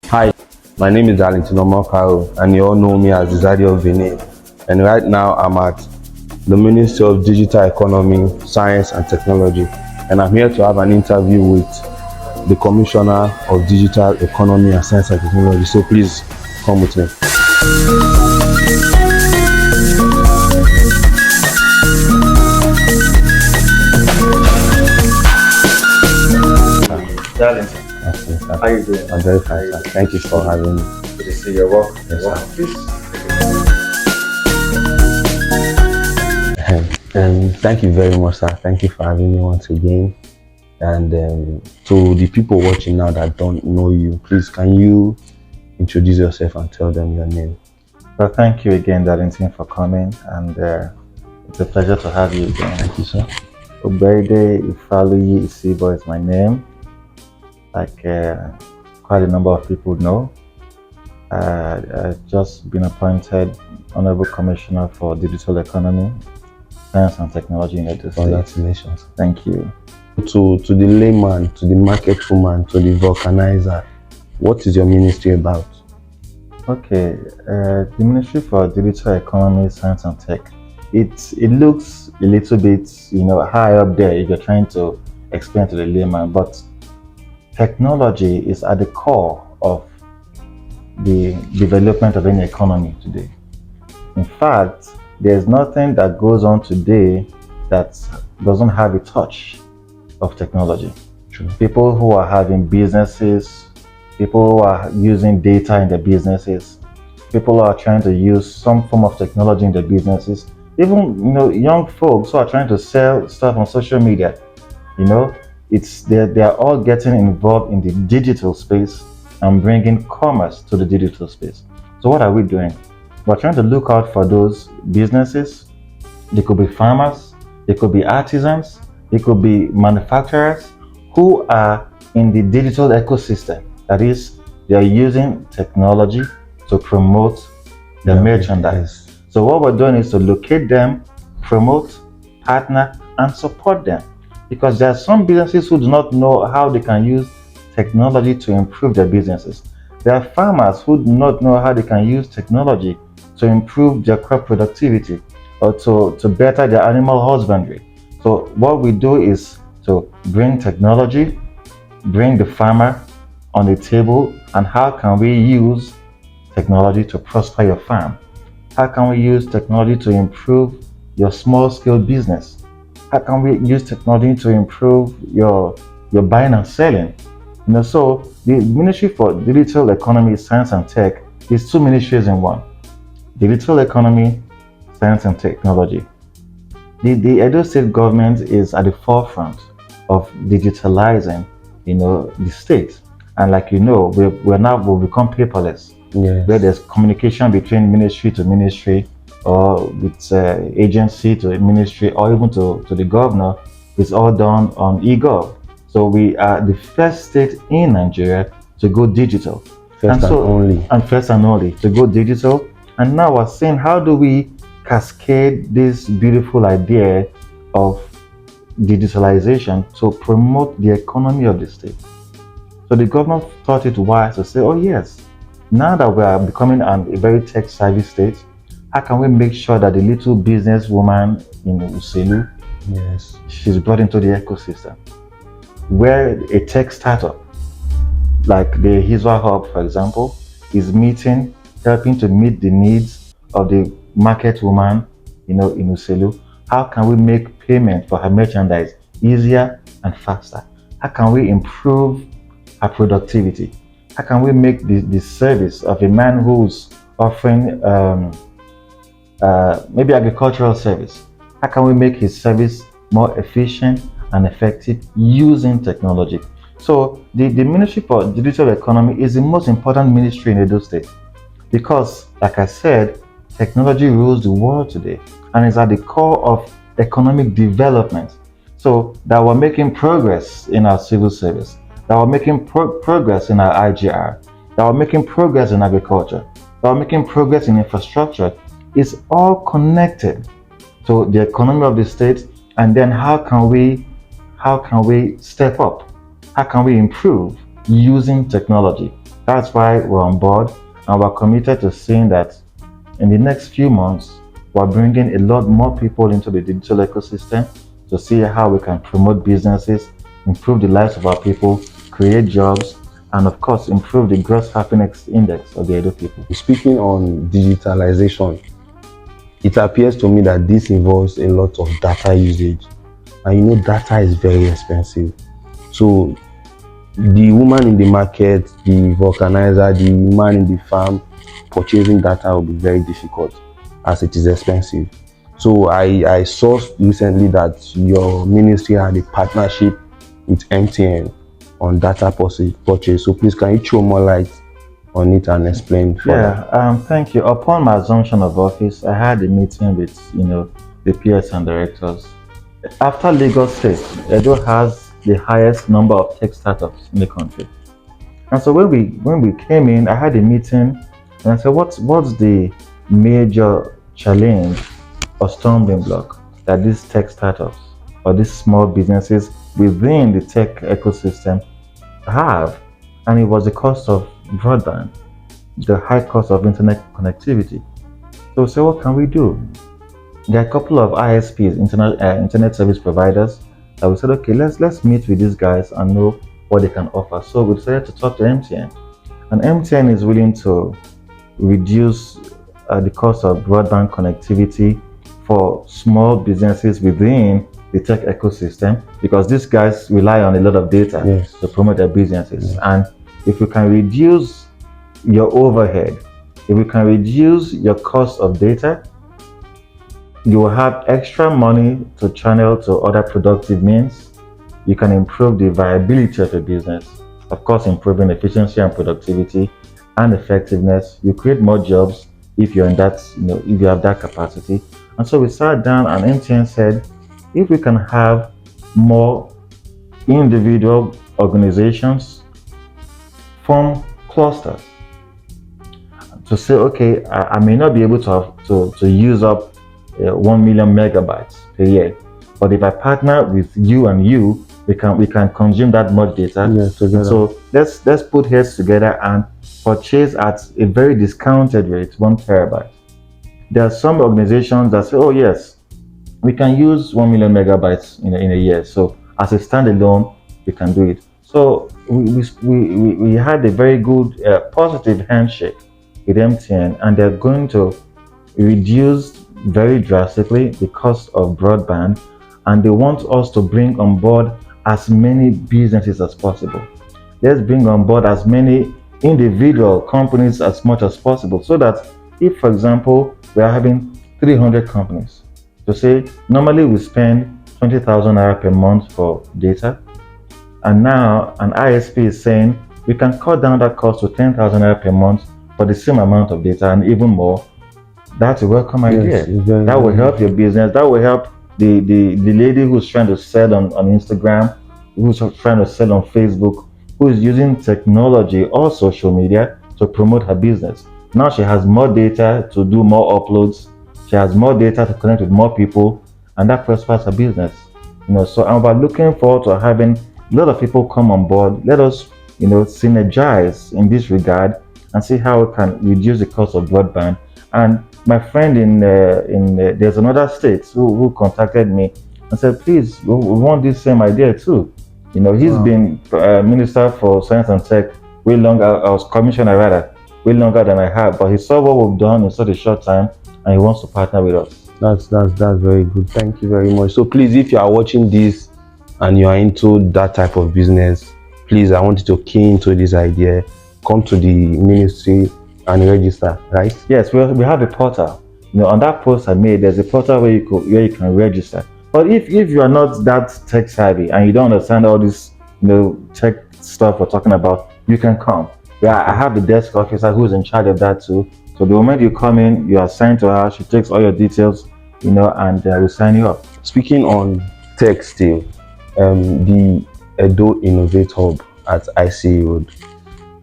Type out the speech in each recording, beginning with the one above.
Hi, my name is Darlington Omokaro, and you all know me as the Zaddy of Benin. And right now, I'm at the Ministry of Digital Economy, Science and Technology, and I'm here to have an interview with the Commissioner of Digital Economy and Science and Technology. So please come with me. Darlington, Okay, sir. how you doing? I'm very fine, sir. Thank you for having me. Good to see your work. Yes, Your work, sir. please. Thank you very much, sir. Thank you for having me once again. And to the people watching now that don't know you, please can you introduce yourself and tell them your name? Well, thank you again, Darlington, for coming, and it's a pleasure to have you again. Thank you, sir. Ogbeide, Ifaluyi, Isibor is my name. Like quite a number of people know. I've just been appointed Honorable Commissioner for Digital Economy, Science and Technology in Edo State. Congratulations. Thank you. To the layman, to the market woman, to the vulcanizer, what is your ministry about? Okay, the Ministry for Digital Economy, Science and Tech. It looks a little bit, high up there if you're trying to explain to the layman, but technology is at the core of the development of any economy today. In fact, there's nothing that goes on today that doesn't have a touch of technology. True. People who are having businesses, people who are using data in their businesses, people who are trying to use some form of technology in their businesses, even young folks who are trying to sell stuff on social media. They are all getting involved in the digital space and bringing commerce to the digital space. So what are we doing? We're trying to look out for those businesses. They could be farmers, they could be artisans, they could be manufacturers who are in the digital ecosystem. That is, they are using technology to promote their merchandise. So what we're doing is to locate them, promote, partner, and support them. Because there are some businesses who do not know how they can use technology to improve their businesses. There are farmers who do not know how they can use technology to improve their crop productivity or to better their animal husbandry. So what we do is to bring technology, bring the farmer on the table, and how can we use technology to prosper your farm? How can we use technology to improve your small-scale business? How can we use technology to improve your buying and selling? So the Ministry for Digital Economy, Science and Tech is two ministries in one. Digital Economy, Science and Technology. The Edo State government is at the forefront of digitalizing, the state. And like we've become paperless. Yes. Where there's communication between ministry to ministry, or with agency to ministry, or even to the governor, it's all done on eGov. So we are the first state in Nigeria to go digital. First and only to go digital. And now we're saying, how do we cascade this beautiful idea of digitalization to promote the economy of the state? So the government thought it wise to say, oh yes, now that we are becoming a very tech-savvy state, how can we make sure that the little business woman in Uselu, yes, she's brought into the ecosystem? Where a tech startup, like the Isibor Hub, for example, is helping to meet the needs of the market woman, in Uselu. How can we make payment for her merchandise easier and faster? How can we improve her productivity? How can we make the service of a man who's offering maybe agricultural service? How can we make his service more efficient and effective using technology? So the Ministry for Digital Economy is the most important ministry in Edo State because, like I said, technology rules the world today and is at the core of economic development. So that we're making progress in our civil service, that we're making progress in our IGR, that we're making progress in agriculture, that we're making progress in infrastructure, is all connected to the economy of the state. And then how can we step up? How can we improve using technology? That's why we're on board and we're committed to seeing that in the next few months, we're bringing a lot more people into the digital ecosystem to see how we can promote businesses, improve the lives of our people, create jobs, and of course, improve the gross happiness index of the Edo people. Speaking on digitalization, it appears to me that this involves a lot of data usage, and data is very expensive. So the woman in the market, the vulcanizer, the man in the farm, purchasing data will be very difficult as it is expensive. So I saw recently that your ministry had a partnership with MTN on data purchase. So please, can you throw more light on it and explain further? Yeah, thank you. Upon my assumption of office, I had a meeting with the PS and directors. After Lagos State, Edo has the highest number of tech startups in the country. And so when we came in, I had a meeting and I said, what's the major challenge or stumbling block that these tech startups or these small businesses within the tech ecosystem have? And it was the cost of broadband, the high cost of internet connectivity. So what can we do? There are a couple of ISPs, internet service providers, that we said, okay, let's meet with these guys and know what they can offer. So we decided to talk to MTN, and MTN is willing to reduce the cost of broadband connectivity for small businesses within the tech ecosystem, because these guys rely on a lot of data Yes. to promote their businesses. And if you can reduce your overhead, if you can reduce your cost of data, you will have extra money to channel to other productive means. You can improve the viability of a business, of course, improving efficiency and productivity and effectiveness. You create more jobs if you're in that, if you have that capacity. And so we sat down and MTN said, if we can have more individual organizations form clusters to say, okay, I may not be able to use up 1 million megabytes per year, but if I partner with you and you, we can consume that much data. Yes, together. So let's put heads together and purchase at a very discounted rate 1 terabyte. There are some organizations that say, oh yes, we can use 1 million megabytes in a year. So as a standalone, we can do it. So we had a very good positive handshake with MTN, and they're going to reduce very drastically the cost of broadband, and they want us to bring on board as many businesses as possible. Let's bring on board as many individual companies as much as possible, so that if, for example, we are having 300 companies, to say normally we spend 20,000 naira per month for data, and now an ISP is saying we can cut down that cost to 10,000 naira per month for the same amount of data and even more. That's a welcome idea. That will help your business. That will help the lady who's trying to sell on Instagram, who's trying to sell on Facebook, who is using technology or social media to promote her business. Now she has more data to do more uploads. She has more data to connect with more people, and that prospers her business. So and we're looking forward to having a lot of people come on board. Let us, synergize in this regard and see how we can reduce the cost of broadband. And my friend in there's another state who contacted me and said, please, we want this same idea too. He's been Minister for Science and Tech way longer. I was commissioner rather, way longer than I have. But he saw what we've done in such a short time, and he wants to partner with us. That's very good. Thank you very much. So please, if you are watching this and you are into that type of business, please, I want you to key into this idea. Come to the ministry and register, right? Yes, we have a portal. On that post I made, there's a portal where you can register. But if you are not that tech savvy and you don't understand all this tech stuff we're talking about, you can come. Yeah, I have the desk officer who's in charge of that too. So the moment you come in, you are assigned to her. She takes all your details, and we'll sign you up. Speaking on tech still, the Edo Innovate Hub at IC Road,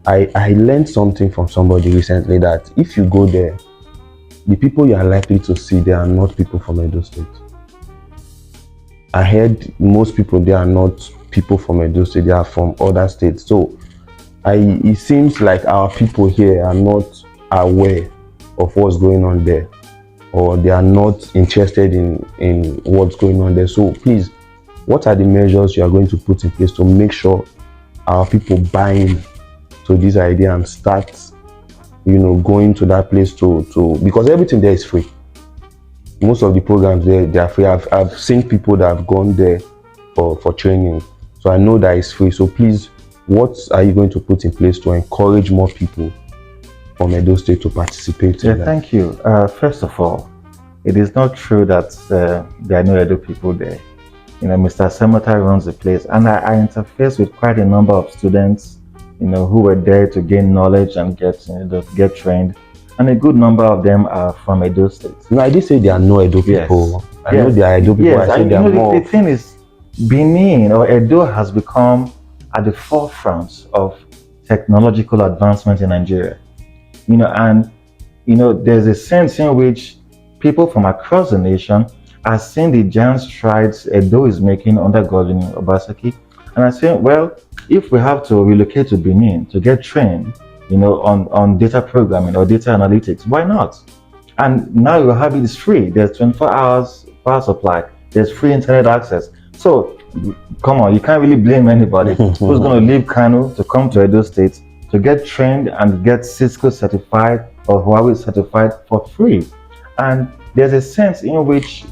I learned something from somebody recently that if you go there, the people you are likely to see there are not people from Edo State. I heard most people there are not people from Edo State, they are from other states. So it seems like our people here are not aware of what's going on there, or they are not interested in what's going on there. So please, what are the measures you are going to put in place to make sure our people buy in to this idea and start, going to that place to because everything there is free. Most of the programs there, they are free. I've seen people that have gone there for training, so I know that it's free. So please, what are you going to put in place to encourage more people from Edo State to participate in that? Thank you. First of all, it is not true that there are no Edo people there. Mr. Semota runs the place, and I interface with quite a number of students, who were there to gain knowledge and get trained, and a good number of them are from Edo State. No, I did say there are no Edo people. I know there are Edo people. Yes, I said there are more. The thing is, Benin or Edo has become at the forefront of technological advancement in Nigeria. And there's a sense in which people from across the nation are seeing the giant strides Edo is making under Godwin Obaseki, and I say, well, if we have to relocate to Benin to get trained, on data programming or data analytics, why not? And now you have it is free. There's 24 hours power supply. There's free internet access. So come on, you can't really blame anybody who's going to leave Kano to come to Edo State to get trained and get Cisco certified or Huawei certified for free. And there's a sense in which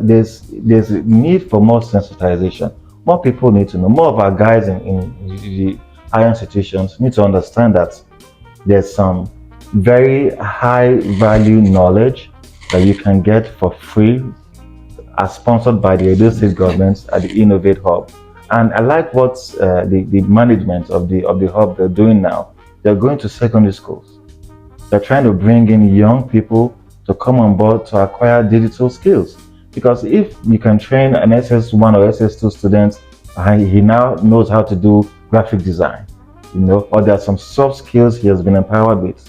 there's a need for more sensitization. More people need to know. More of our guys in the higher institutions need to understand that there's some very high value knowledge that you can get for free as sponsored by the Edo State government at the Innovate Hub. And I like what the management of the hub they're doing now. They're going to secondary schools. They're trying to bring in young people to come on board to acquire digital skills. Because if you can train an SS1 or SS2 student, he now knows how to do graphic design, or there are some soft skills he has been empowered with.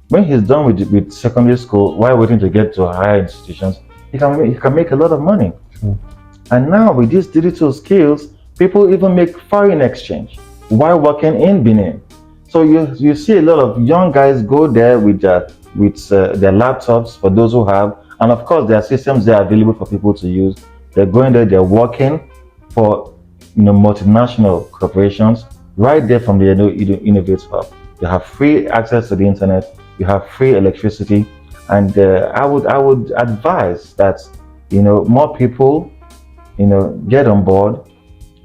When he's done with secondary school, while waiting to get to higher institutions, he can make a lot of money. And now with these digital skills, people even make foreign exchange while working in Benin. So you see a lot of young guys go there with their laptops for those who have, and of course there are systems there available for people to use. They're going there, they're working for multinational corporations right there from the Innovate Hub. You have free access to the internet, you have free electricity, and I would advise that more people get on board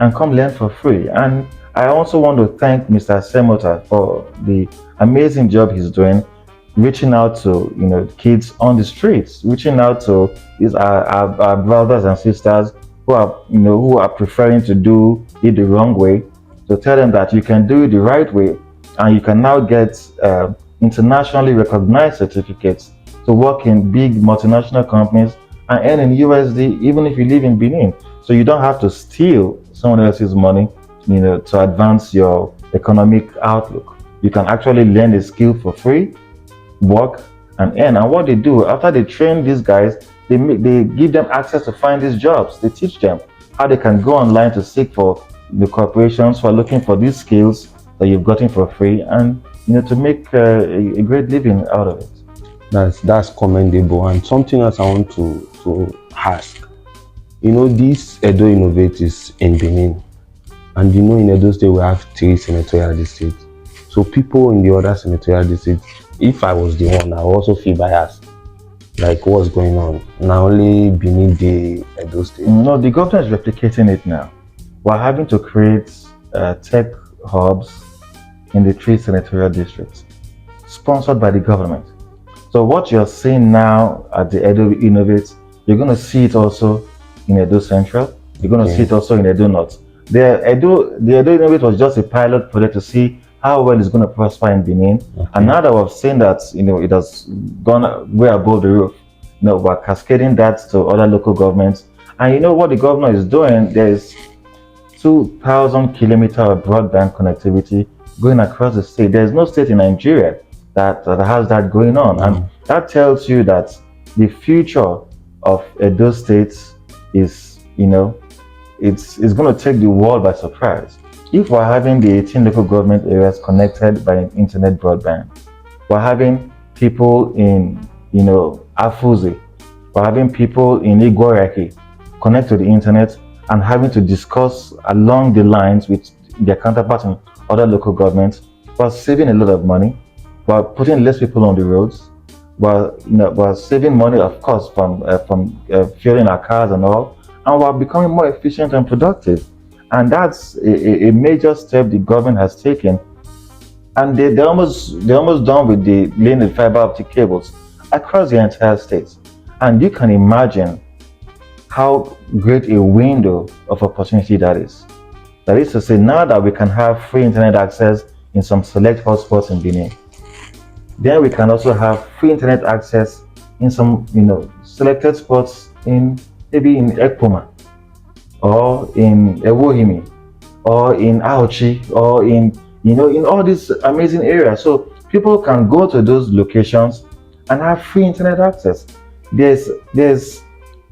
and come learn for free. And I also want to thank Mr. Semota for the amazing job he's doing, reaching out to kids on the streets, reaching out to our brothers and sisters who are preferring to do it the wrong way, to tell them that you can do it the right way, and you can now get internationally recognized certificates to work in big multinational companies and earn in USD, even if you live in Benin. So you don't have to steal someone else's money, to advance your economic outlook. You can actually learn a skill for free, work and earn. And what they do after they train these guys, they give them access to find these jobs. They teach them how they can go online to seek for the corporations who are looking for these skills that you've gotten for free, and to make a great living out of it. That's commendable. And something else I want to ask. This Edo Innovate is in Benin, and in Edo State we have 3 senatorial districts. So people in the other senatorial districts, if I was the one, I would also feel biased. Like, what's going on? Now only Benin, the Edo State. No, the government is replicating it now. We're having to create tech hubs in the 3 senatorial districts, sponsored by the government. So what you're seeing now at the Edo Innovate, you're going to see it also in Edo Central. You're going to see it also in Edo North. The Edo Innovate was just a pilot project to see how well it's going to prosper in Benin. And now that we've seen that it has gone way above the roof, we're cascading that to other local governments. And what the governor is doing, there's 2,000 kilometers of broadband connectivity going across the state. There's no state in Nigeria that has that going on. And that tells you that the future of Edo State is, it's going to take the world by surprise. if we're having the 18 local government areas connected by an internet broadband, we're having people in, Afuzi, we're having people in Igoraki connect to the internet and having to discuss along the lines with their counterparts in other local governments, we're saving a lot of money, we're putting less people on the roads, we're saving money, of course, from fueling our cars and all, and we're becoming more efficient and productive. And that's a major step the government has taken. And they're almost done with the laying the fiber optic cables across the entire state. And you can imagine how great a window of opportunity that is. That is to say, now that we can have free internet access in some select hotspots in Benin, then we can also have free internet access in some, selected spots in maybe in Ekpoma or in Ewohimi or in Aochi or in all these amazing areas. So people can go to those locations and have free internet access. There's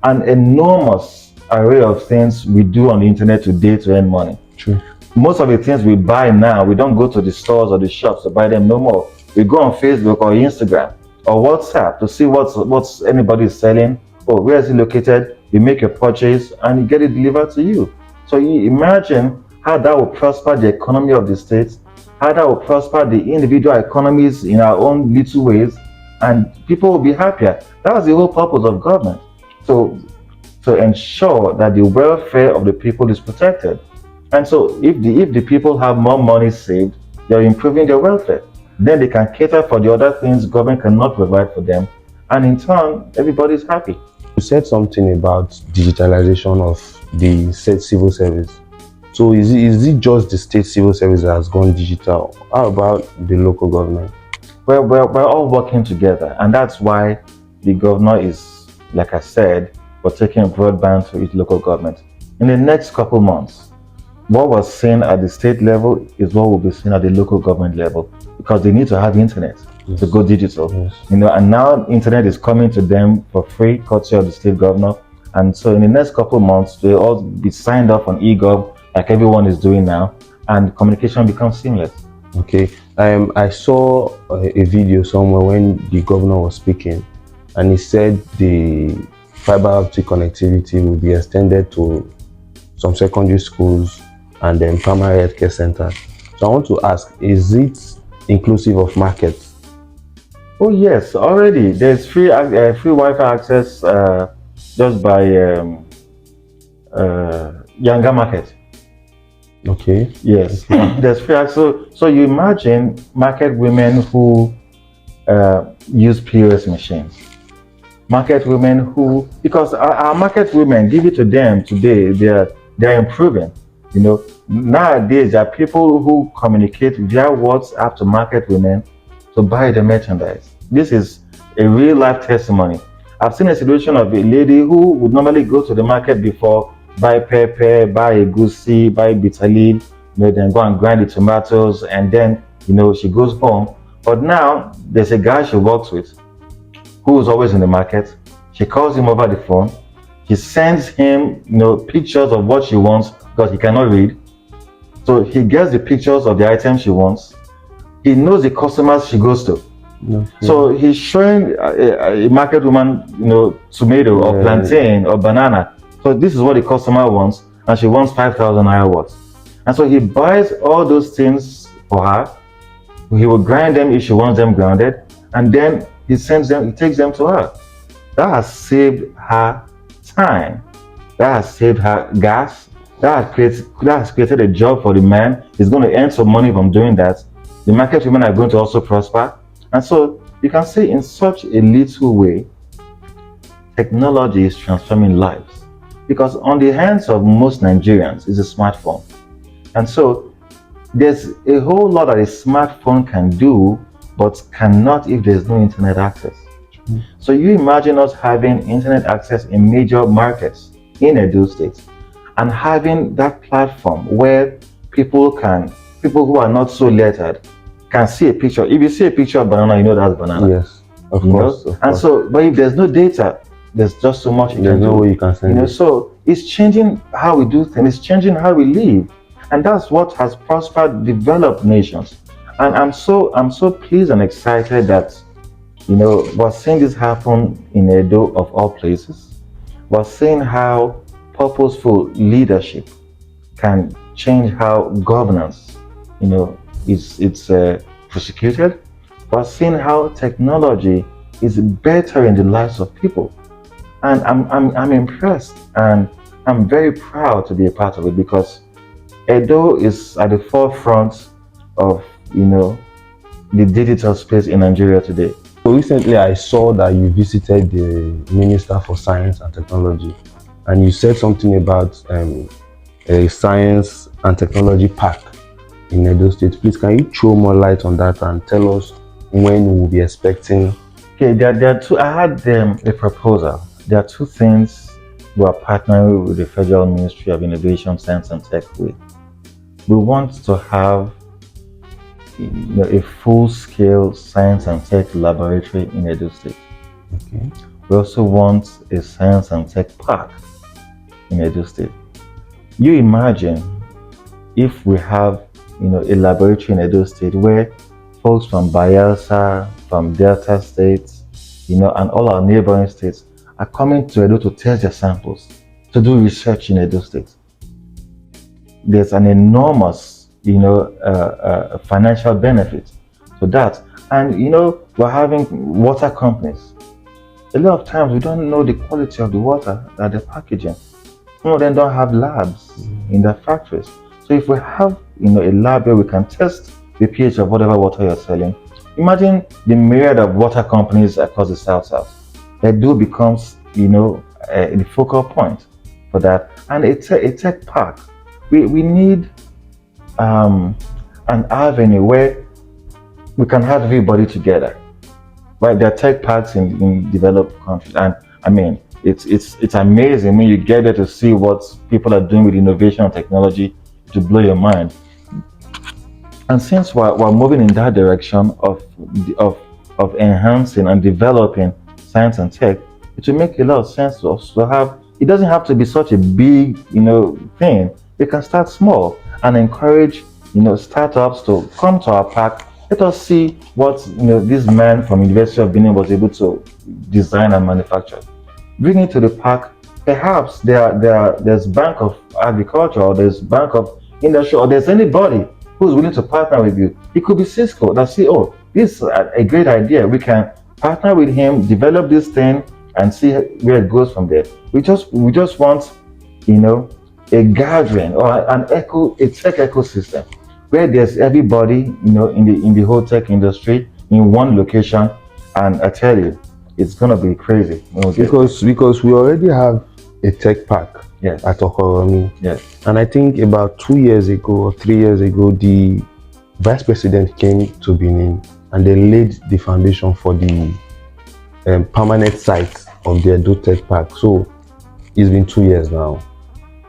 an enormous array of things we do on the internet today to earn money. True. Most of the things we buy now, we don't go to the stores or the shops to buy them no more. We go on Facebook or Instagram or WhatsApp to see what's anybody is selling or where is it located. You make your purchase and you get it delivered to you. So you imagine how that will prosper the economy of the state, how that will prosper the individual economies in our own little ways, and people will be happier. That's the whole purpose of government. So to ensure that the welfare of the people is protected. And so if the people have more money saved, they're improving their welfare. Then they can cater for the other things government cannot provide for them. And in turn, everybody's happy. You said something about digitalization of the state civil service. So is it just the state civil service that has gone digital? How about the local government? We're all working together, and that's why the governor is, like I said, we're taking broadband to each local government. In the next couple months, what was seen at the state level is what will be seen at the local government level, because they need to have internet to go digital. Yes. And now internet is coming to them for free, courtesy of the state governor. And so in the next couple months, they'll all be signed up on eGov like everyone is doing now, and communication becomes seamless. Okay. I saw a video somewhere when the governor was speaking, and he said the fiber optic connectivity will be extended to some secondary schools and then primary healthcare centers. So I want to ask, is it inclusive of markets? Oh yes, already there's free Wi-Fi access just by Yanga Market. Okay. Yes, there's free access. So you imagine market women who use POS machines. Market women who, because our market women, give it to them today, they're improving. Nowadays there are people who communicate via WhatsApp to market women to buy the merchandise. This is a real life testimony. I've seen a situation of a lady who would normally go to the market before, buy pepper, buy egusi, buy bitter leaf, then go and grind the tomatoes, and then she goes home. But now there's a guy she works with who is always in the market. She calls him over the phone. She sends him pictures of what she wants because he cannot read. So he gets the pictures of the items she wants. He knows the customers she goes to. Okay. So he's showing a market woman, tomato or plantain or banana. So this is what the customer wants, and she wants 5,000 naira worth. And so he buys all those things for her. He will grind them if she wants them grounded, and then he takes them to her. That has saved her time. That has saved her gas. That has created a job for the man. He's going to earn some money from doing that. The market women are going to also prosper. And so you can see in such a little way, technology is transforming lives. Because on the hands of most Nigerians is a smartphone. And so there's a whole lot that a smartphone can do, but cannot if there's no internet access. So you imagine us having internet access in major markets in Edo State, and having that platform where people who are not so lettered can see a picture. If you see a picture of banana, you know that's banana. Yes, of course. And so, but if there's no data, there's just so much. There's no way you can send it. So it's changing how we do things. It's changing how we live. and that's what has prospered developed nations. And I'm so pleased and excited that we're seeing this happen in Edo of all places. We're seeing how purposeful leadership can change how governance, you know, it's prosecuted. We're seeing how technology is bettering the lives of people, and I'm impressed, and I'm very proud to be a part of it because Edo is at the forefront of the digital space in Nigeria today. So recently, I saw that you visited the Minister for Science and Technology, and you said something about a science and technology park in Edo State. Please, can you throw more light on that and tell us when we'll be expecting? Okay, there are two. I had a proposal. There are two things we are partnering with the Federal Ministry of Innovation, Science and Tech with. We want to have a full-scale science and tech laboratory in Edo State. Okay. We also want a science and tech park in Edo State. You imagine if we have a laboratory in Edo State where folks from Bayelsa, from Delta states, and all our neighboring states are coming to Edo to test their samples, to do research in Edo State. There's an enormous, financial benefit to that. And we're having water companies. A lot of times we don't know the quality of the water that they're packaging. Some of them don't have labs in their factories. So if we have a lab where we can test the pH of whatever water you're selling, imagine the myriad of water companies across the South. Edo becomes the focal point for that. And a tech park. We need an avenue where we can have everybody together. Right? There are tech parks in developed countries, and I mean it's amazing when you get there to see what people are doing with innovation and technology to blow your mind. And since we're moving in that direction of enhancing and developing science and tech, it will make a lot of sense to us to have. It doesn't have to be such a big thing. We can start small and encourage startups to come to our park. Let us see what this man from University of Benin was able to design and manufacture. Bring it to the park. Perhaps there's Bank of Agriculture, or there's Bank of Industry, or there's anybody who's willing to partner with you. It could be Cisco that see, oh, this is a great idea. We can partner with him, develop this thing, and see where it goes from there. We just want a gathering or a tech ecosystem where there's everybody in the whole tech industry in one location. And I tell you, it's gonna be crazy. Because we already have a tech park, Yes. at Okoromi. Yes. And I think about 2 years ago or 3 years ago, the vice president came to Benin and they laid the foundation for the permanent site of the Edo Tech Park. So it's been 2 years now.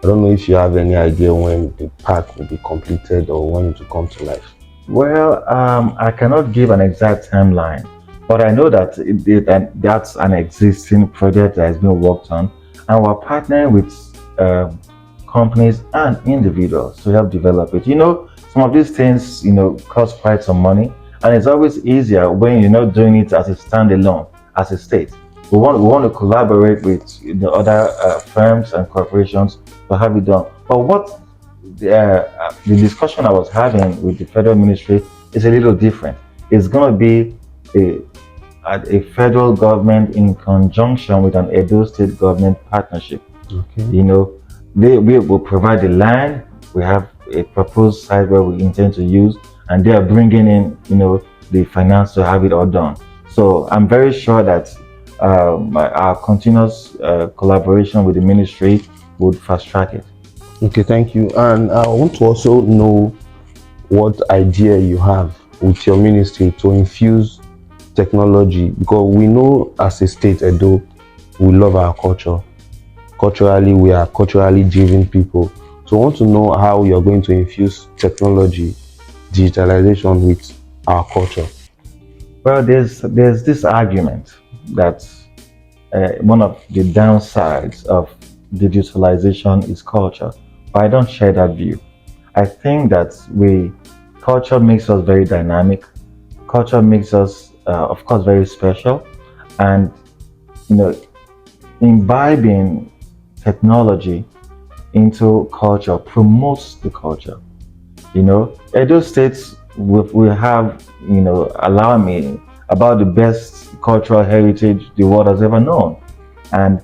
I don't know if you have any idea when the park will be completed or when it will come to life. Well, I cannot give an exact timeline, but I know that that's an existing project that has been worked on, and we're partnering with companies and individuals to help develop it. Some of these things, cost quite some money, and it's always easier when you're not doing it as a standalone, as a state. We want to collaborate with the other firms and corporations to have it done. But what the discussion I was having with the federal ministry is a little different. It's going to be a federal government in conjunction with an Edo State government partnership. Okay. We will provide the land. We have a proposed site where we intend to use, and they are bringing in the finance to have it all done. So I'm very sure that our continuous collaboration with the ministry would fast track it. Okay, thank you. And I want to also know what idea you have with your ministry to infuse technology, because we know as a state, Edo, we love our culture. Culturally, we are culturally driven people. So I want to know how you're going to infuse technology, digitalization with our culture. Well, there's this argument that one of the downsides of digitalization is culture, but I don't share that view. I think that we culture makes us very dynamic. Culture makes us, of course, very special, and you know, imbibing technology into culture promotes the culture. Edo States will have, allow me about the best cultural heritage the world has ever known. And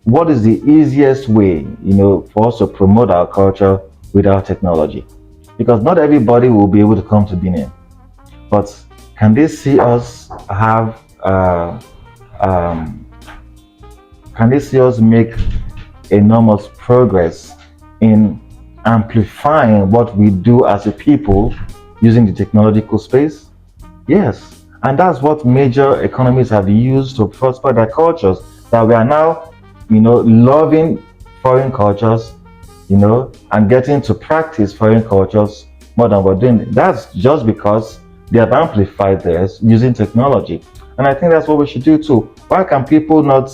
what is the easiest way, for us to promote our culture without technology? Because not everybody will be able to come to Benin, but can they see us have, um, can they see us make enormous progress in amplifying what we do as a people using the technological space? Yes. And that's what major economies have used to prosper their cultures. That we are now, loving foreign cultures, and getting to practice foreign cultures more than we're doing. That's just because they have amplified theirs using technology. And I think that's what we should do too. Why can people not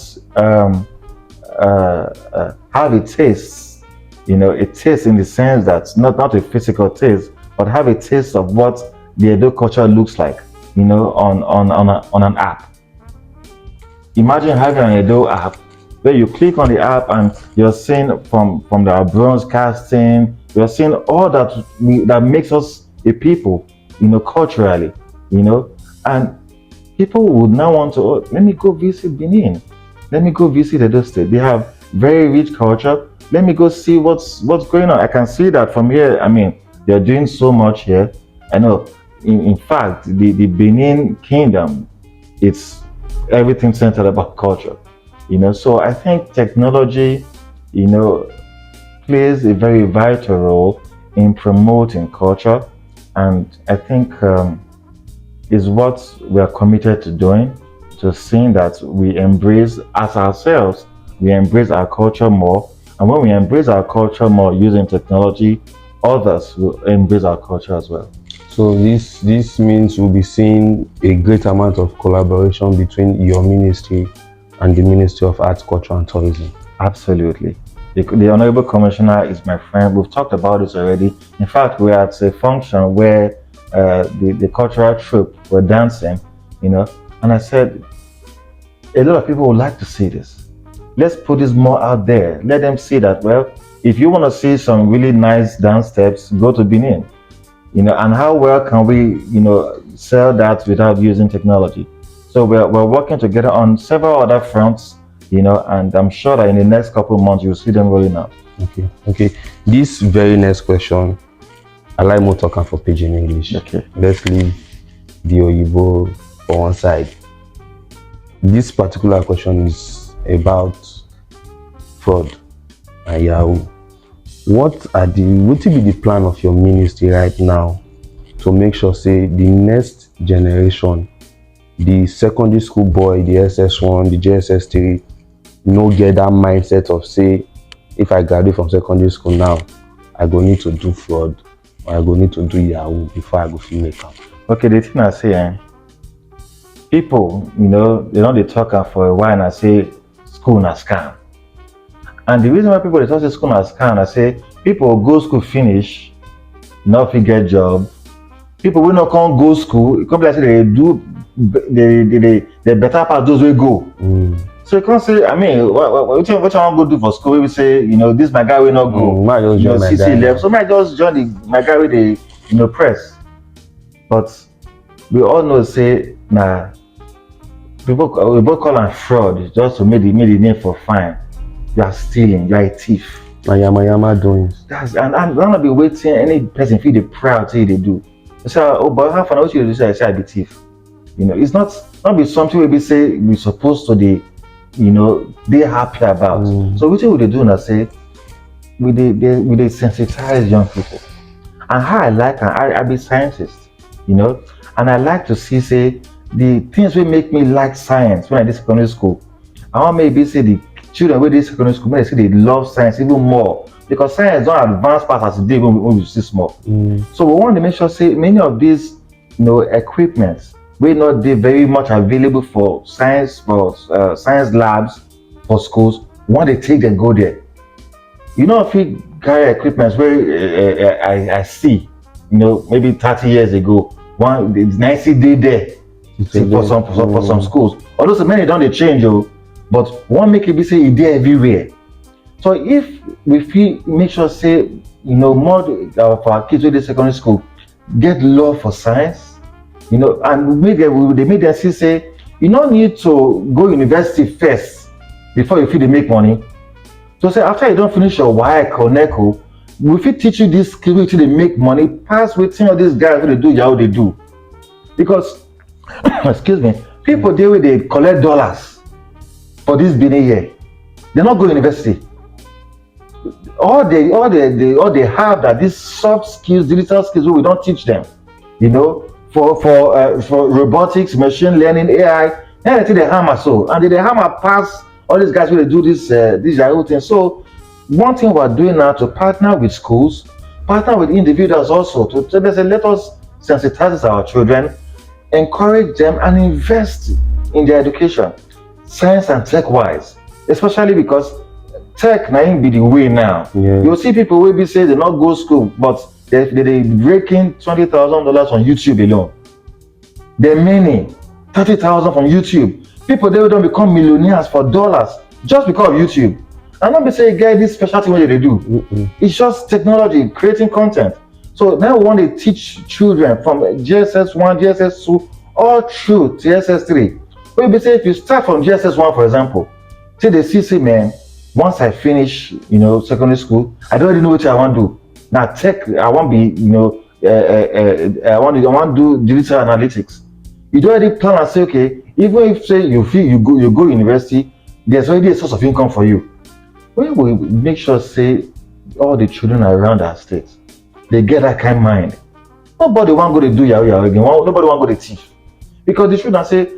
have a taste, a taste in the sense that not a physical taste, but have a taste of what the Edo culture looks like, on an app. Imagine having an Edo app where you click on the app and you're seeing from the bronze casting, you're seeing all that makes us a people, culturally, and people would now want to, oh, let me go visit Benin, let me go visit Edo State. They have very rich culture. Let me go see what's going on. I can see that from here. I mean, they're doing so much here. I know. In fact, the Benin Kingdom, it's everything centered about culture. So I think technology, plays a very vital role in promoting culture, and I think is what we are committed to doing, to seeing that we embrace as ourselves, we embrace our culture more. And when we embrace our culture more using technology, others will embrace our culture as well. So this means we'll be seeing a great amount of collaboration between your ministry and the Ministry of Arts, Culture and Tourism. Absolutely. The Honorable Commissioner is my friend. We've talked about this already. In fact, we're at a function where the cultural troupe were dancing, and I said, a lot of people would like to see this. Let's put this more out there. Let them see that, well, if you want to see some really nice dance steps, go to Benin. And how well can we, sell that without using technology? So we're working together on several other fronts, and I'm sure that in the next couple of months you'll see them rolling out. Okay. This very next question, I like more talking for pidgin English. Okay. Let's leave the Oyibo for one side. This particular question is about fraud and Yahoo. What will be the plan of your ministry right now to make sure, say, the next generation, the secondary school boy, the SS1, the JSS3, no get that mindset of, say, if I graduate from secondary school now, I go need to do fraud or I go need to do Yahoo before I go feel make up. Okay, the thing I say, people, they talk for a while and I say school na scam. And the reason why people they talk say school na scam, I say people go school finish, not fit get job. People will not come go school, it come be like say they do they better pass those will go. So you can't say, I mean, what I want to go do for school? We say, this my guy will not go. Might just join my guy. Left, so might just join my guy with the press. But we all know, say, we both call them fraud just to make the name for fine. You are stealing, you are a thief. Yama doing. And none of be waiting any person feel the proud say they do. I say, oh, but how far what you do? Say I be thief. It's not be something we be say we supposed to they happy about. So what would they do now? Say we they sensitize young people. And how I like I be scientist, and I like to see, say, the things will make me like science when I did secondary school. I want maybe say the children with this secondary school, when they say they love science even more, because science don't advance past as it did when we see small. So we want to make sure, say, many of these equipments will not be very much available for science labs for schools. We want to take them go there. If you carry equipment where I see, maybe 30 years ago, one the 90 day there for some schools. Although so many don't they change, but one make it be say it there everywhere. So if we feel make sure say more of our kids with the secondary school get love for science, and they make them see say you don't need to go university first before you feel they make money. So say after you don't finish your WAEC or NECO, we fit teach you this skill till they make money, pass waiting all these guys who they do how they do. Because excuse me, people there where they collect dollars for this Benin year, they not go university. All they have that these soft skills, digital skills we don't teach them, for robotics, machine learning, AI, anything they hammer so, and they hammer pass all these guys who they do this whole thing. So one thing we're doing now to partner with schools, partner with individuals also to tell us, let us sensitize our children, encourage them and invest in their education, science and tech wise, especially because tech now be the way now. Yeah. You'll see people will be say they not go school, but they breaking $20,000 on YouTube alone. They're many 30,000 from YouTube. People they don't become millionaires for dollars just because of YouTube. And not be say get this special thing what they do. It's just technology, creating content. So now we want to teach children from GSS 1, GSS 2, all through to GSS 3. But be say if you start from GSS 1, for example, say the CC man, once I finish, secondary school, I don't really know what I want to do. Now tech, I want to be, I want to do digital analytics. You don't already plan and say, okay, even if say you feel you go university, there's already a source of income for you. We will make sure say all the children around our state, they get that kind of mind. Nobody want go to do yahoo again. Nobody want go to teach, because the children say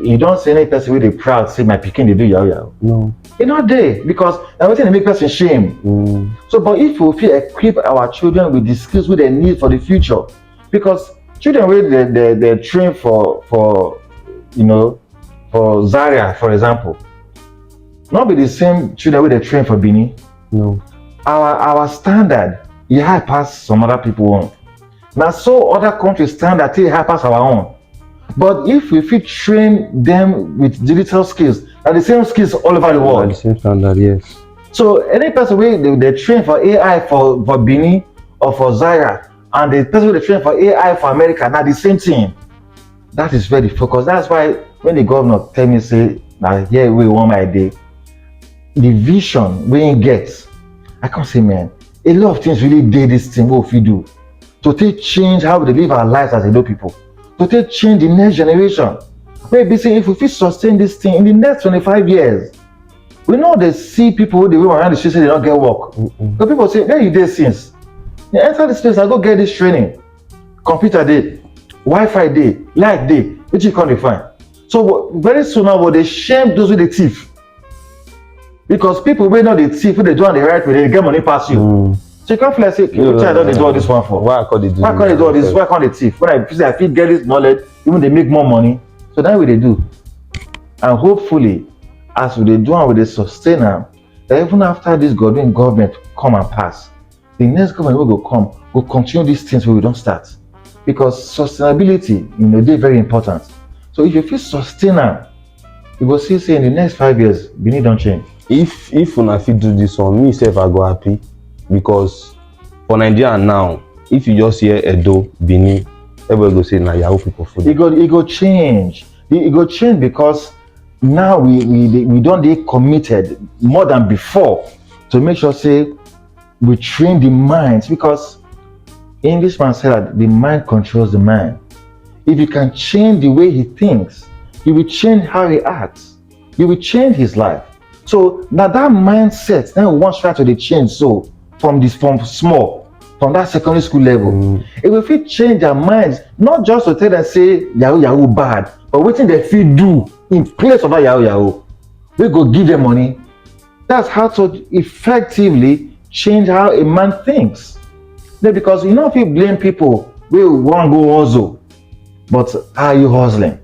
you don't see any person where they proud say my pikin they do yahoo. No, it's not there, because everything they make person shame. So, but if we feel equip our children with the skills we they need for the future, because children where they train for Zaria, for example, not be the same children where they train for Benin. no. Our standard, you high pass some other people on. Now, so other countries standard they high pass our own. But if we fit train them with digital skills, are the same skills all over the world. The same standard, yes. So any person where they train for AI for Benin or for Zaire, and the person where they train for AI for America, now the same thing. That is very focused. That's why when the governor tell me say, now here we want my day, the vision we get, I can't say, man, a lot of things really did this thing what we do to take change how we live our lives as a little people, to take change the next generation. Maybe say if we fit sustain this thing in the next 25 years, we know they see people they go around the street say they don't get work. So people say, where you did since? You enter this place, I go get this training. Computer day, Wi-Fi day, light day, which you can't define. So very soon now, they shame those with the thief. Because people may know the thief, when they do on the right way, they get money past you. So you can't feel like say, okay, which I don't do all this one for? Why can't they do all this? Why can't they thief? When I feel get this knowledge, even they make more money. So that's what they do. And hopefully, as they do and they sustain them, that even after this government come and pass, the next government will come, will continue these things where we don't start. Because sustainability, they're very important. So if you feel sustain them, you will see say in the next 5 years, Benin don't change. If una fit do this one, me sef I go happy, because for Nigeria now, if you just hear Edo, Benin, everybody go say na Yahoo people for it go change. It go change because now we don't dey committed more than before to make sure say we train the minds, because Englishman said that the mind controls the mind. If you can change the way he thinks, you will change how he acts. You will change his life. So now that mindset, then we want to try to change. So from small, from that secondary school level, it will fit change their minds, not just to tell them say Yahoo bad, but what they feel do in place of that Yahoo. We go give them money. That's how to effectively change how a man thinks. Then because if you blame people, we want to go hustle, but are you hustling?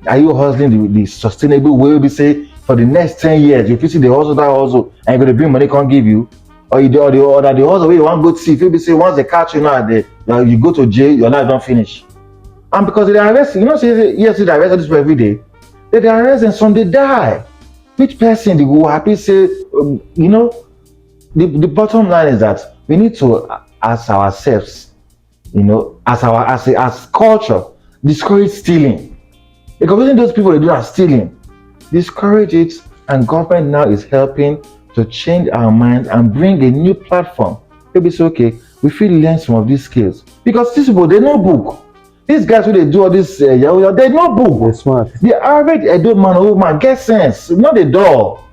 Are you hustling the sustainable way? We say for the next 10 years, if you see the hustle that hustle and you're going to bring money, can't give you, or that the hustle wey you wan go see, fit be say once they catch you now, you go to jail, your life don finish. And because they arrest, you know, say yes, they arrest these people every day. They arrest and some they die. Which person they go happy say, you know, the bottom line is that we need to ask ourselves, you know, as culture, discourage stealing. Because when those people they do are stealing, discourage it, and government now is helping to change our minds and bring a new platform. Maybe it's okay, we feel learn some of these skills. Because these people, they know book. These guys who they do all this, they know book. They're smart. The average Edo man or woman get sense, not the door.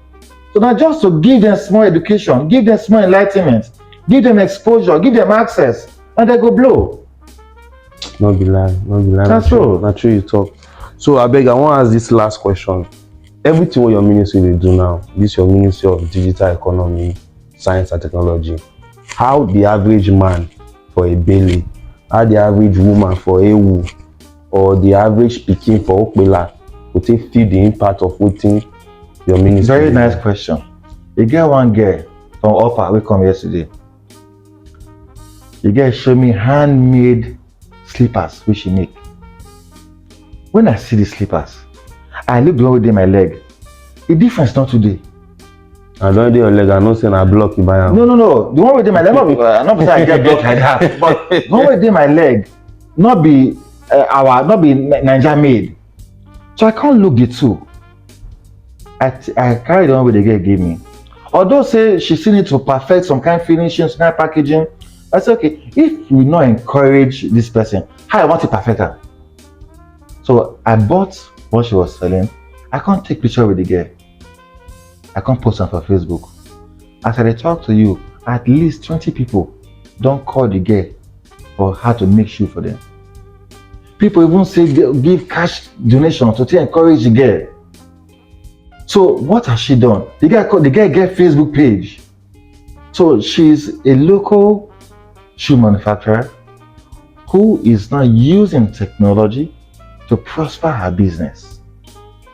So now just to give them small education, give them small enlightenment, give them exposure, give them access, and they go blow. No be lie. That's true. Not true you talk. So I beg, I want to ask this last question. Everything what your ministry they do now, this your Ministry of Digital Economy, Science and Technology, how the average man for a Bailey, how the average woman for Ewu, or the average pikin for Okbela will take feel the impact of waiting your ministry? Very nice question. You get one girl from Upper we come yesterday. The girl show me handmade slippers which she make. When I see the slippers, I look the one with my leg. The difference not today. I don't do your leg. I know saying I block you by No. The one with my leg, not say I get blocked like that, but the one with my leg, not be Niger made. So I can't look the two. I carry the one with the girl gave me. Although say she still need to perfect some kind of finishing, some kind of packaging. I said, okay, if we not encourage this person, how I want to perfect her. So I bought what she was selling. I can't take picture with the girl. I can't post them for Facebook. As I talk to you, at least 20 people don't call the girl for how to make shoe for them. People even say give cash donation to encourage the girl. So what has she done? The girl get Facebook page. So she's a local shoe manufacturer who is now using technology to prosper her business.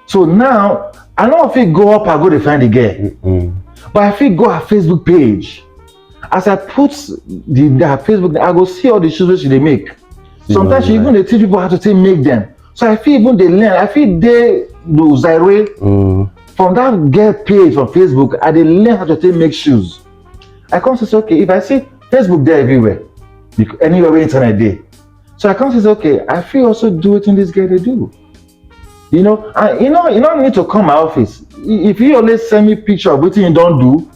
So now I don't know if it go up or go to find the girl, but if it go her Facebook page, as I put her Facebook, I go see all the shoes they make. Sometimes she even they teach people how to make them. So I feel even they learn. I feel they do Zaire from that girl page from Facebook. I they learn how to make shoes. I come to say, okay, if I see Facebook there everywhere, anywhere where internet there. So I come to say, okay, I feel also do it in this girl they do. You know, and you don't need to come my office. If you always send me picture of what you don't do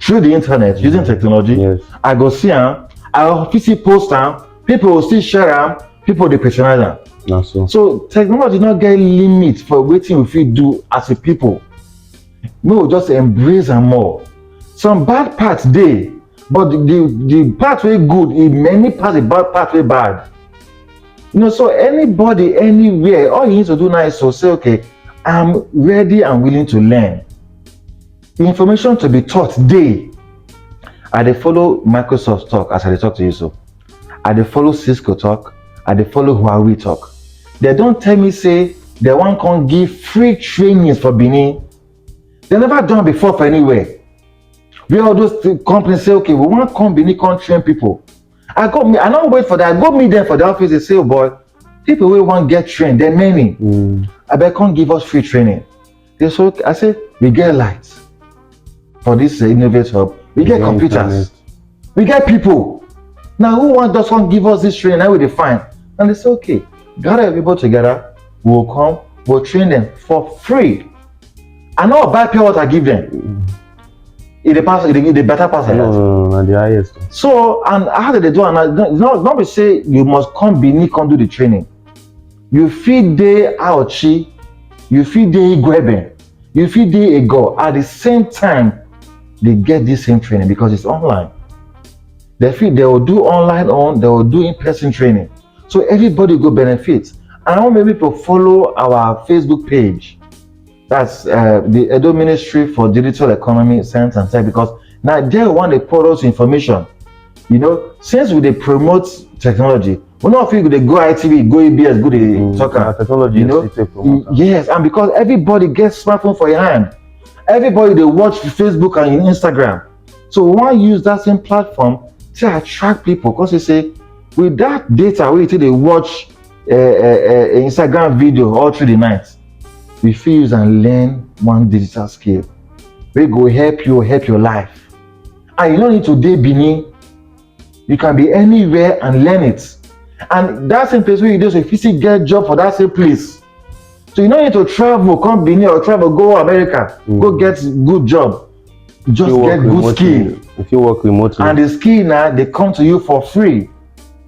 through the internet using technology, yes. I go see them, I will officially post them, people will still share them, people they patronize them. So technology not get limit for waiting if we do as a people. We will just embrace them more. Some bad parts there, but the part way good, in many parts the bad part way bad. You know, so anybody, anywhere, all you need to do now is to say, okay, I'm ready and willing to learn. The information to be taught day. I dey follow Microsoft talk as I dey talk to you so. I dey follow Cisco talk. I dey follow Huawei talk. They don't tell me say they want to give free trainings for Benin. They never done before for anywhere. We all those companies say, okay, we want to come Benin, come train people. I don't wait for that. I go meet them for the office. They say, oh boy, people will want to get trained. There are many. I bet can't give us free training. They say, okay. I say, we get lights for this innovate hub. We get computers. We get people. Now, who want just want to give us this training? Now we define. And they say, okay, gather everybody together. We'll come. We'll train them for free. And not buy pure water, give them. If they better pass like that. No, the highest. So, and how did they do? And not be say you must come Benin, come do the training. You feed the Aochi, you feed the Igwebe, you feed the Ego. At the same time, they get this same training because it's online. They will do online they will do in-person training. So everybody go benefit. And I want maybe to follow our Facebook page. That's the Edo Ministry for Digital Economy, Science and Tech, because now they want to pour us information. You know, since we they promote technology, we not feel they go ITV, go EBS, go the soccer. Technology, you know, yes, and because everybody gets smartphone for your hand, everybody they watch Facebook and Instagram. So we want use that same platform to attract people, because you say with that data where you they watch Instagram video all through the night, we fit use and learn one digital skill wey go help your life. And you don't need to dey Benin, you can be anywhere and learn it. And that same place where you do, so if you still get job for that same place, so you don't need to travel come Benin or travel go America, go get good job, just get good skill. If you work remotely, and the skill now they come to you for free,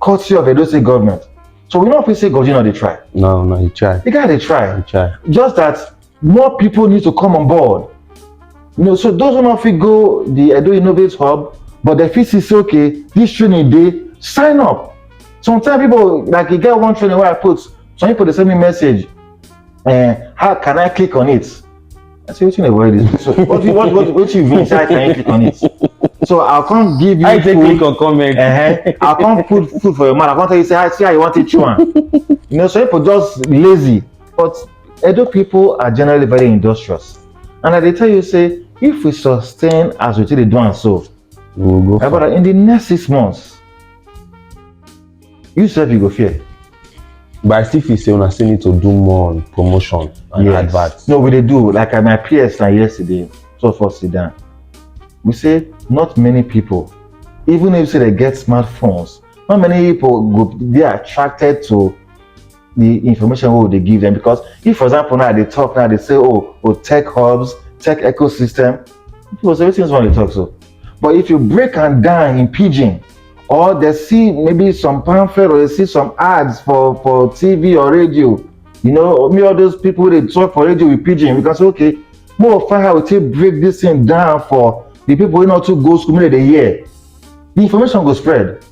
courtesy of Edo State government. So we don't feel say God, you know, they try. no, you try. You gotta try. You try. Just that more people need to come on board. You know, so those who not fit go the Edo Innovate Hub, but the fit say, okay, this training day, sign up. Sometimes people like you get one training where I put, some people they send me message, how can I click on it? I say, what you avoid this? So what you mean? How can you click on it? So I can't give you. I take click on comment. I can't put food for your mouth. I can't tell you say, see how you want it, chew one. You know, so people just lazy. But Edo people are generally very industrious, and they tell you say, if we sustain as we do and so, We'll go. but in the next 6 months, you self you go fear. But I still feel say una still need to do more on promotion and adverts. No, we they do. Like my PS like yesterday, so for sit down. We say not many people, even if say they get smartphones, not many people go they are attracted to the information what they give them. Because if, for example, now they talk now, they say, oh tech hubs, tech ecosystem, people say everything's when they talk so. But if you break and down in pidgin, or they see maybe some pamphlet or they see some ads for TV or radio, you know, me all those people they talk for radio with pidgin, we can say, okay, more of how we take break this thing down for the people who not to go school, maybe they hear. The information go spread.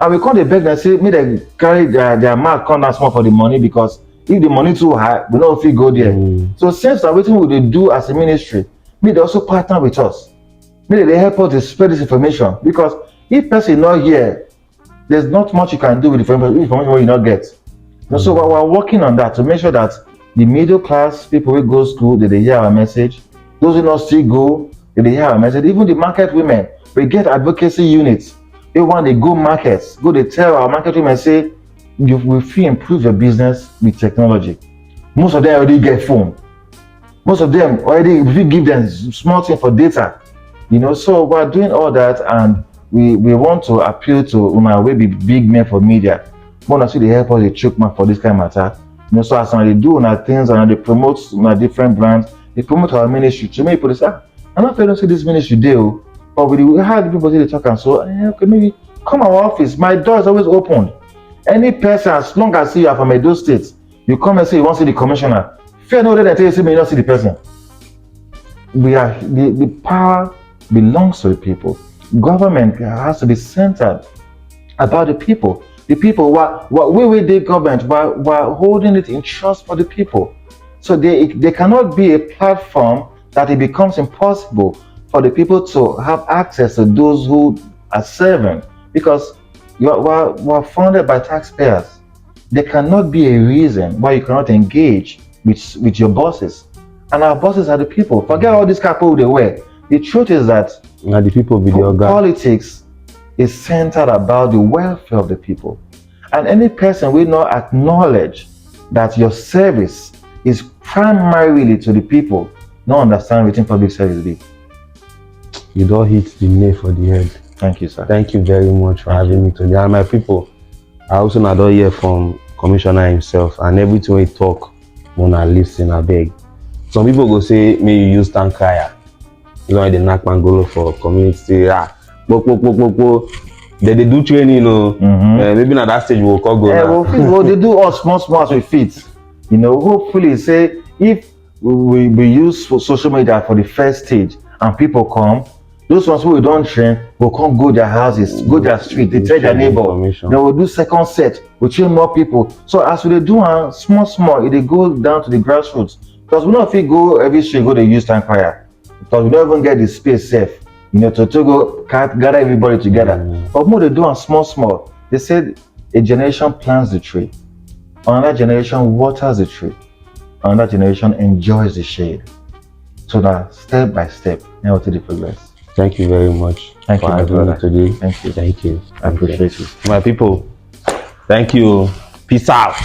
And we can't beg them say, may they carry their mark come down small for the money, because if the money too high, we don't feel go there. So since that what we do as a ministry, may they also partner with us. May they help us to spread this information, because if person not here, there's not much you can do with the information you not get. So we're working on that to make sure that the middle class people who go to school, they hear our message. Those who not still go, they hear our message. Even the market women, we get advocacy units. They want they go markets, go they tell our market women say, you will feel improve your business with technology. Most of them already get phone. Most of them already, if you give them small thing for data, you know. So we're doing all that, and we want to appeal to we be big men for media. We want to see the help us they choke man for this kind of matter. You know, so as they do things and they promote different brands, they promote our ministry. To me, people say, I'm not going to see this ministry deal, but we had people say they talk and so, okay, maybe come our office. My door is always open. Any person, as long as you are from Edo State, you come and say you want to see the commissioner. Fear no, they tell you say you not see the person. We are the power belongs to the people. Government has to be centered about the people. The people we the government were holding it in trust for the people. So they cannot be a platform that it becomes impossible for the people to have access to those who are serving, because we're funded by taxpayers. There cannot be a reason why you cannot engage with your bosses. And our bosses are the people. Forget all these people they wear. The truth is that the people video politics is centered about the welfare of the people. And any person will not acknowledge that your service is primarily to the people, not understand what public service be. You don't hit the nail for the head. Thank you, sir. Thank you very much for having me today. And my people, I also not hear from Commissioner himself, and everything we talk, Mona listen, I beg. Some people go say, may you use tank crier. You know, they knock Mangolo for community. They do training, you know. Maybe at that stage we'll call go. Well, they do all small as we fit. You know, hopefully, say if we use social media for the first stage and people come, those ones who we don't train will come go their houses, go their street, they tell their neighbor. Then we'll do second set, we'll train more people. So as we do small, they go down to the grassroots. Because we don't feel go every street, go to use tank fire. Because we don't even get the space safe, you know, to go gather everybody together. But more they do on small. They said a generation plants the tree, another generation waters the tree, another generation enjoys the shade. So now, step by step, now to the progress. Thank you very much Thank for you, my having me brother. today. Thank you. Thank you. I appreciate it. My people, thank you. Peace out.